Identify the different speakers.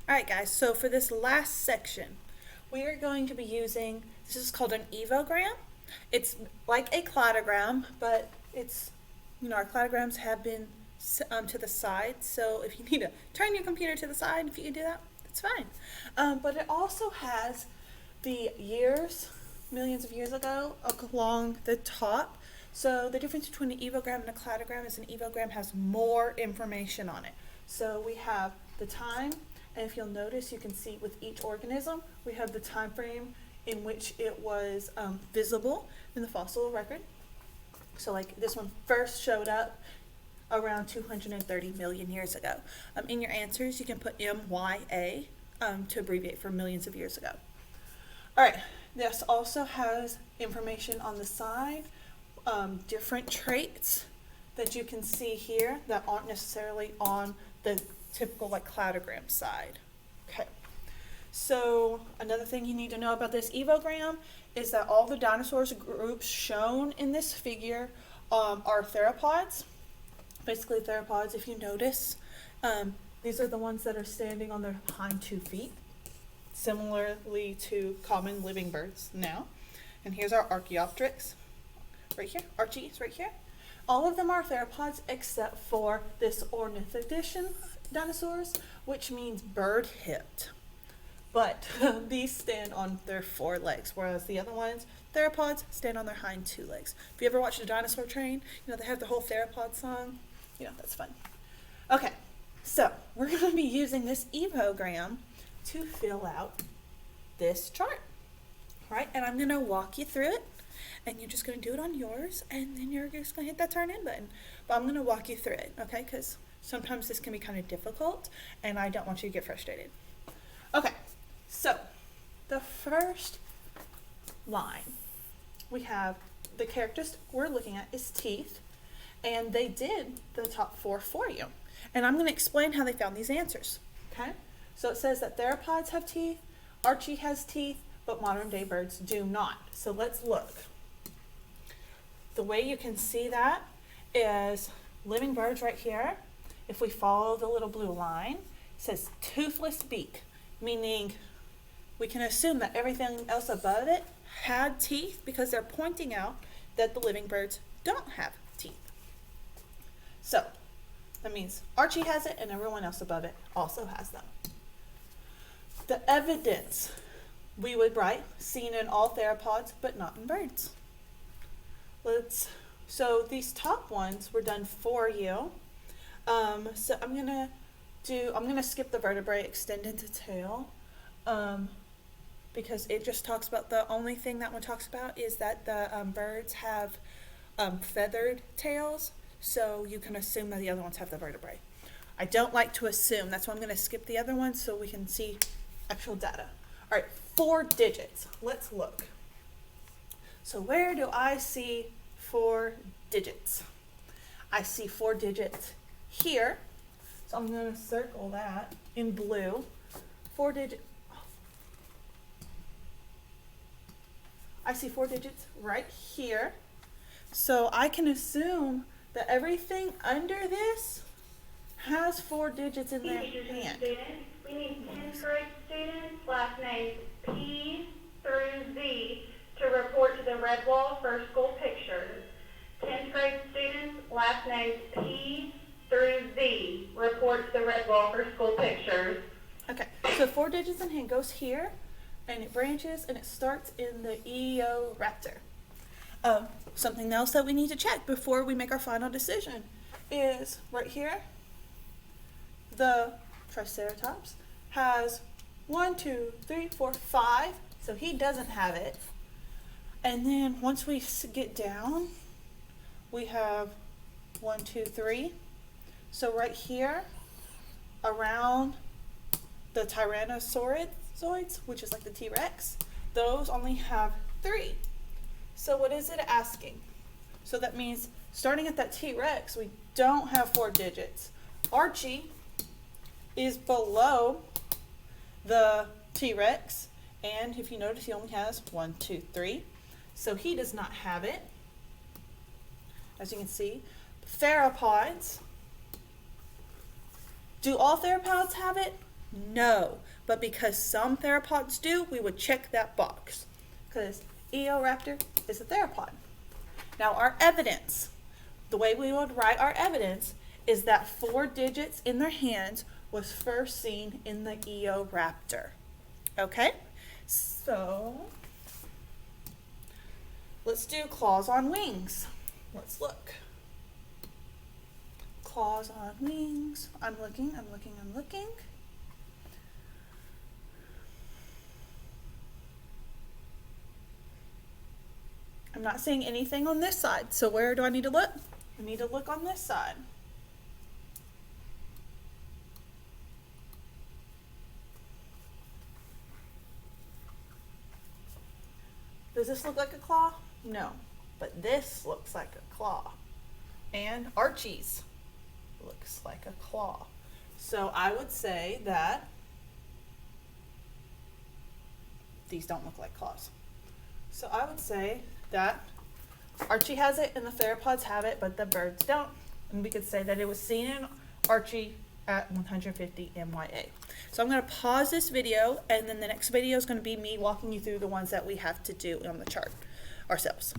Speaker 1: Alright guys, so for this last section, we are going to be using, this is called an evogram. It's like a cladogram, but it's, our cladograms have been to the side, so if you need to turn your computer to the side, if you can do that, that's fine. But it also has the years, millions of years ago, along the top. So the difference between an evogram and a cladogram is an evogram has more information on it. So we have the time, and if you'll notice, you can see with each organism, we have the time frame in which it was visible in the fossil record. So like this one first showed up around 230 million years ago. In your answers, you can put MYA to abbreviate for millions of years ago. All right, this also has information on the side, different traits that you can see here that aren't necessarily on the typical like cladogram side. Okay, so another thing you need to know about this evogram is that all the dinosaurs groups shown in this figure are theropods. Basically theropods, if you notice, these are the ones that are standing on their hind 2 feet, similarly to common living birds now. And here's our Archaeopteryx right here, Archies right here. All of them are theropods except for this ornithodician dinosaurs, which means bird-hipped. But these stand on their 4 legs, whereas the other ones, theropods, stand on their hind 2 legs. If you ever watched a dinosaur train, they have the whole theropod song. That's fun. Okay, so we're going to be using this evogram to fill out this chart, right? And I'm going to walk you through it, and you're just going to do it on yours, and then you're just going to hit that turn in button. But I'm going to walk you through it, okay? Because sometimes this can be kind of difficult, and I don't want you to get frustrated. Okay, so the first line, we have the characteristic we're looking at is teeth, and they did the top 4 for you. And I'm going to explain how they found these answers, okay? So it says that theropods have teeth, Archie has teeth, but modern day birds do not. So let's look. The way you can see that is living birds right here. If we follow the little blue line, it says toothless beak, meaning we can assume that everything else above it had teeth because they're pointing out that the living birds don't have teeth. So that means Archie has it and everyone else above it also has them. The evidence we would write seen in all theropods but not in birds. So these top ones were done for you. So I'm gonna skip the vertebrae, extend into tail, because it just talks about, the only thing that one talks about is that the birds have feathered tails, so you can assume that the other ones have the vertebrae. I don't like to assume, that's why I'm gonna skip the other ones so we can see actual data. All right, 4 digits, let's look. So where do I see 4 digits? I see 4 digits here, so I'm going to circle that in blue. 4 digits. I see 4 digits right here, so I can assume that everything under this has 4 digits in their hand.
Speaker 2: We need 10th grade students, last names P through Z, to report to the red wall for school pictures. 10th grade students, last names P through Z, report to the red wall for school pictures.
Speaker 1: Okay, so 4 digits in hand goes here, and it branches, and it starts in the Eoraptor. Something else that we need to check before we make our final decision is right here, the Triceratops has 1, 2, 3, 4, 5, so he doesn't have it. And then once we get down, we have 1, 2, 3. So right here, around the Tyrannosaurids, which is like the T-Rex, those only have 3. So what is it asking? So that means starting at that T-Rex, we don't have 4 digits. Archie is below the T-Rex, and if you notice, he only has 1, 2, 3. So he does not have it. As you can see, theropods. Do all theropods have it? No, but because some theropods do, we would check that box because Eoraptor is a theropod. Now our evidence, the way we would write our evidence is that 4 digits in their hands was first seen in the Eoraptor. Okay, so let's do claws on wings. Let's look. Claws on wings. I'm looking. I'm not seeing anything on this side. So where do I need to look? I need to look on this side. Does this look like a claw? No, but this looks like a claw. And Archie's looks like a claw. So I would say that these don't look like claws. So I would say that Archie has it and the theropods have it, but the birds don't. And we could say that it was seen in Archie at 150 MYA. So I'm going to pause this video, and then the next video is going to be me walking you through the ones that we have to do on the chart ourselves.